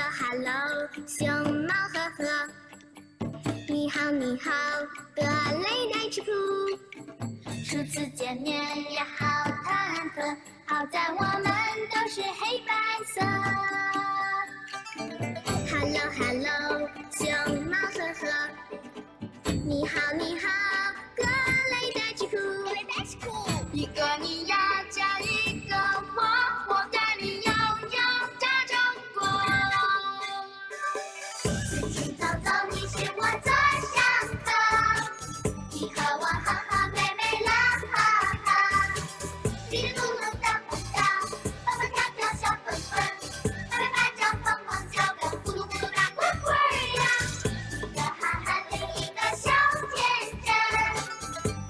Hello Hello， 熊猫呵呵。你好你好，格雷奈吃苦。初次见面也好忐忑，好在我们都是黑白色。Hello Hello， 熊猫呵呵。你好你好，格雷奈吃苦。一个你要叫一个我，我对你悠悠大中国。四处走走，你是我左上客，你和我哈哈妹妹啦哈哈，嘀哩咕噜大不大，蹦蹦跳跳小粉粉，拍拍巴掌碰碰脚跟，咕噜咕噜大滚滚呀。一个憨憨，另一个小天真，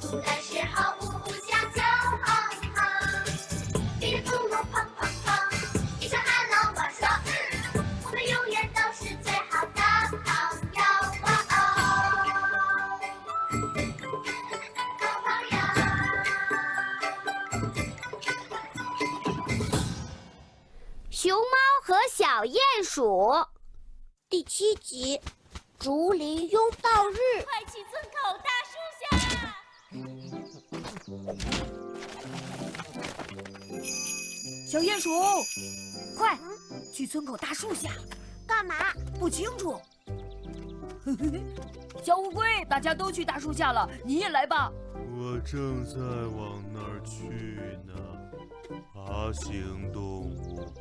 哭的时候呜呜叫就哼哼，嘀哩咕噜砰砰砰，你说 hello， 我说我们永远都是最好的朋友。好朋友。熊猫和小鼹鼠第7集，竹林拥抱日。快去村口大树下！小鼹鼠，快去村口大树下。干嘛？不清楚。小乌龟，大家都去大树下了，你也来吧。我正在往那儿去呢。爬行动物，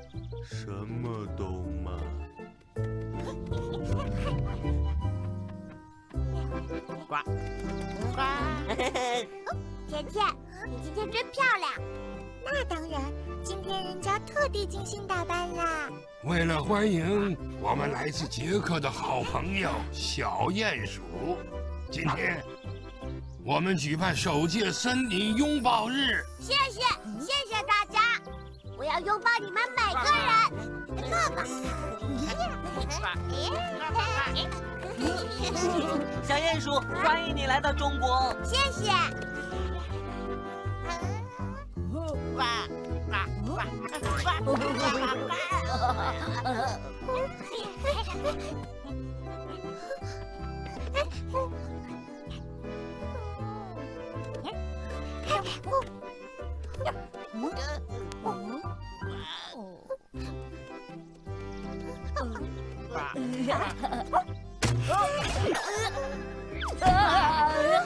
什么都慢。呱呱！甜甜，你今天真漂亮。那当然，今天人家特地精心打扮啦。为了欢迎我们来自捷克的好朋友小鼹鼠，今天我们举办首届森林拥抱日。谢谢大家，我要拥抱你们每个人。坐吧。小鼹鼠，欢迎你来到中国。谢谢。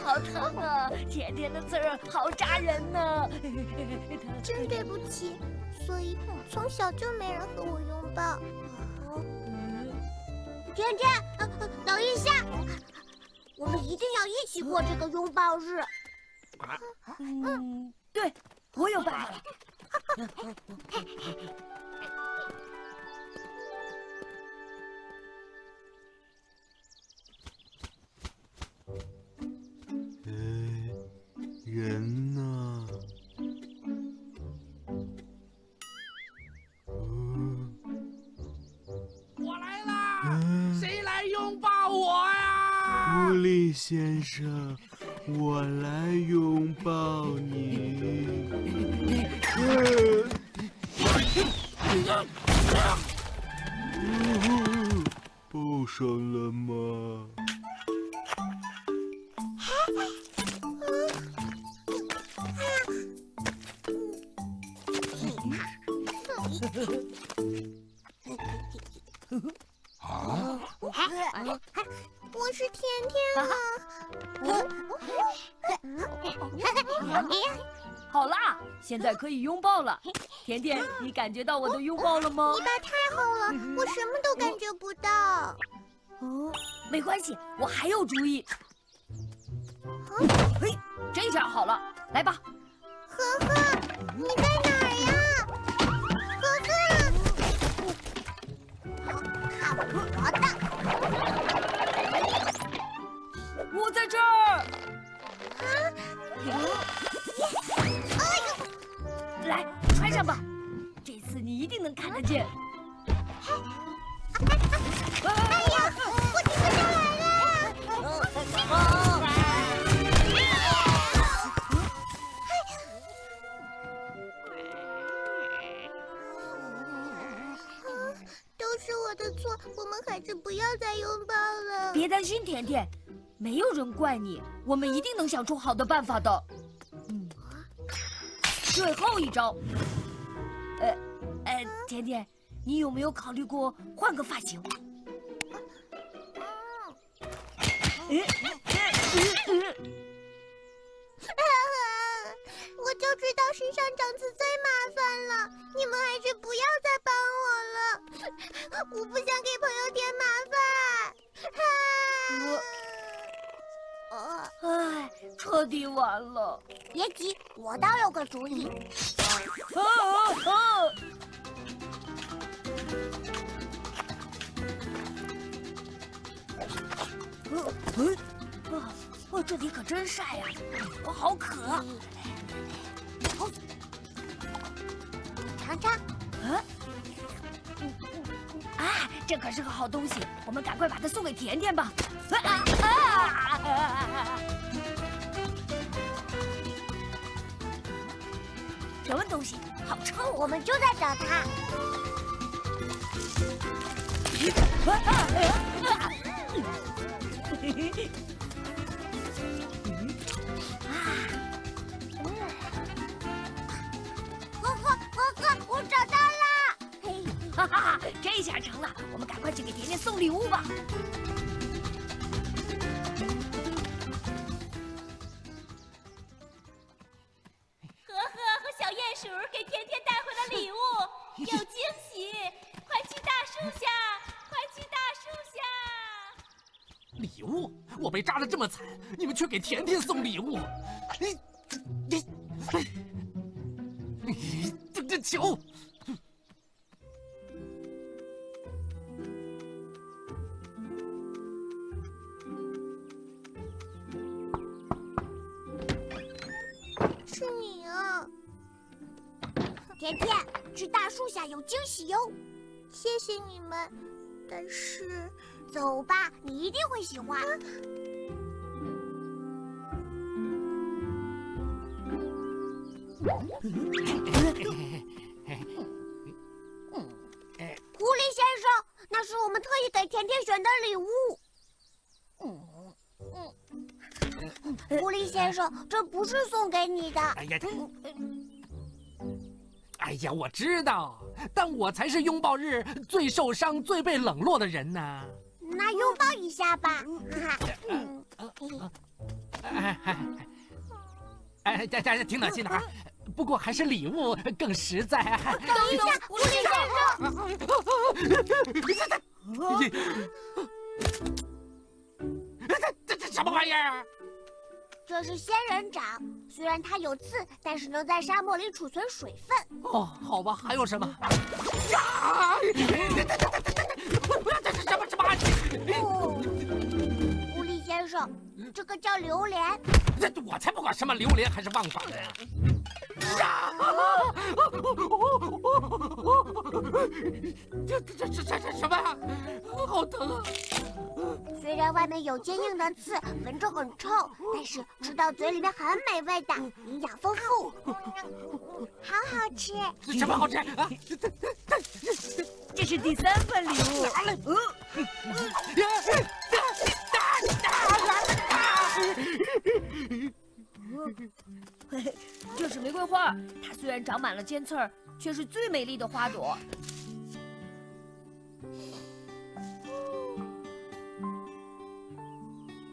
好疼啊！甜甜的刺儿好扎人呢。真对不起，所以从小就没人和我拥抱。甜甜，等一下，我们一定要一起过这个拥抱日。对，我有办法了。人呢？我来啦！谁来拥抱我呀？狐狸先生，我来拥抱你。抱上了吗？啊！我是甜甜啊！好啦，现在可以拥抱了。甜甜，你感觉到我的拥抱了吗？你把太好了，我什么都感觉不到。没关系，我还有主意。嘿，这下好了，来吧。呵呵，你在哪儿呀？呵呵，看我的！我在这儿。来，穿上吧，这次你一定能看得见。哎呀，我停不下来了！都是我我的错，我们还是不要再拥抱了。别担心，甜甜，没有人怪你，我们一定能想出好的办法的。最后一招。甜甜，你有没有考虑过换个发型？我就知道身上长刺最麻烦了，你们还是不要再帮我了，我不想给朋友添麻烦。唉，彻底完了。别急，我倒有个主意。这里可真晒呀，我好渴。尝尝。这可是个好东西，我们赶快把它送给甜甜吧。什么东西？好臭！我们就在找它。哥，我找到了！哈哈，这下成了，我们赶快去给甜甜送礼物吧。和小鼹鼠给甜甜带回了礼物，有惊喜！快去大树下，快去大树下！礼物？我被扎得这么惨，你们却给甜甜送礼物？这球！是你啊，甜甜，去大树下有惊喜哟！谢谢你们，但是走吧，你一定会喜欢。狐狸先生，那是我们特意给甜甜选的礼物。狐狸先生，这不是送给你的。哎呀，我知道，但我才是拥抱日最受伤、最被冷落的人呢。那拥抱一下吧。大家挺暖心的啊。不过还是礼物更实在。等一下，狐狸先生。这什么玩意儿？这是仙人掌，虽然它有刺，但是能在沙漠里储存水分。哦，好吧，还有什么？什么？狐狸先生，这个叫榴莲。我才不管什么榴莲还是忘返的呀！这什么？好疼啊！虽然外面有坚硬的刺，闻着很臭，但是吃到嘴里面很美味的，营养丰富，好好吃。什么好吃啊？这是第3份礼物。拿来！这是玫瑰花，它虽然长满了尖刺儿，却是最美丽的花朵。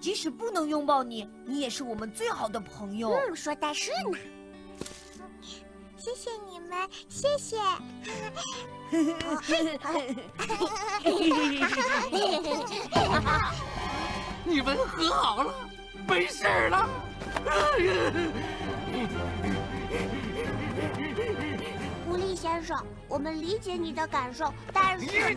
即使不能拥抱你，你也是我们最好的朋友。说的是呢。谢谢你们，谢谢。你们和好了，没事了。狐狸先生，我们理解你的感受，但是……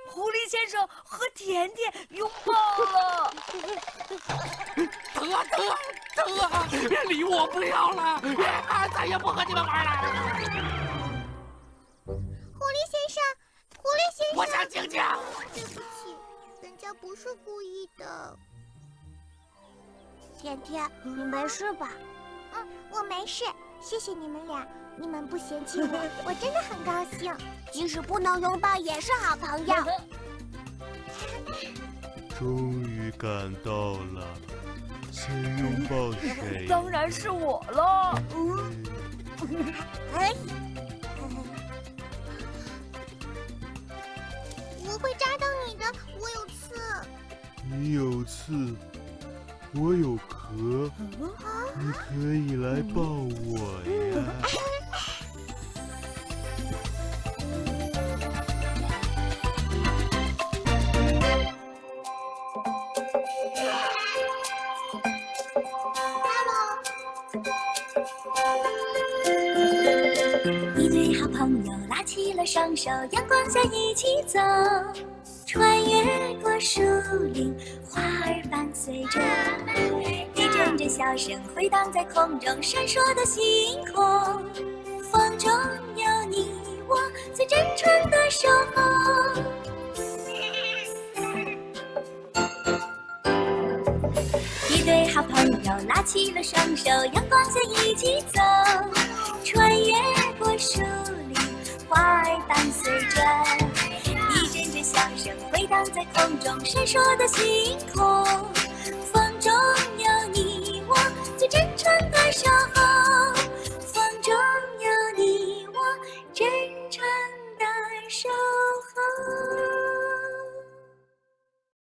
狐狸先生和甜甜拥抱了。疼啊！礼物我不要了，再也不和你们玩了。狐狸先生，我想静静。对不起。家不是故意的。甜甜，你没事吧？我没事，谢谢你们俩，你们不嫌弃我，我真的很高兴。即使不能拥抱，也是好朋友。终于赶到了，先拥抱谁？当然是我了。我会扎到你的，我有刺。你有刺，我有壳，你可以来抱我呀。一对好朋友拉起了双手，阳光下一起走，穿越过树林，花儿伴随着，一阵阵笑声回荡在空中，闪烁的星空，风中有你我最真诚的守候。一对好朋友拉起了双手，阳光下一起走，穿越过树林，花儿伴随着，一阵阵笑声回荡在空中，闪烁的星空，风中有你我最真诚的守候。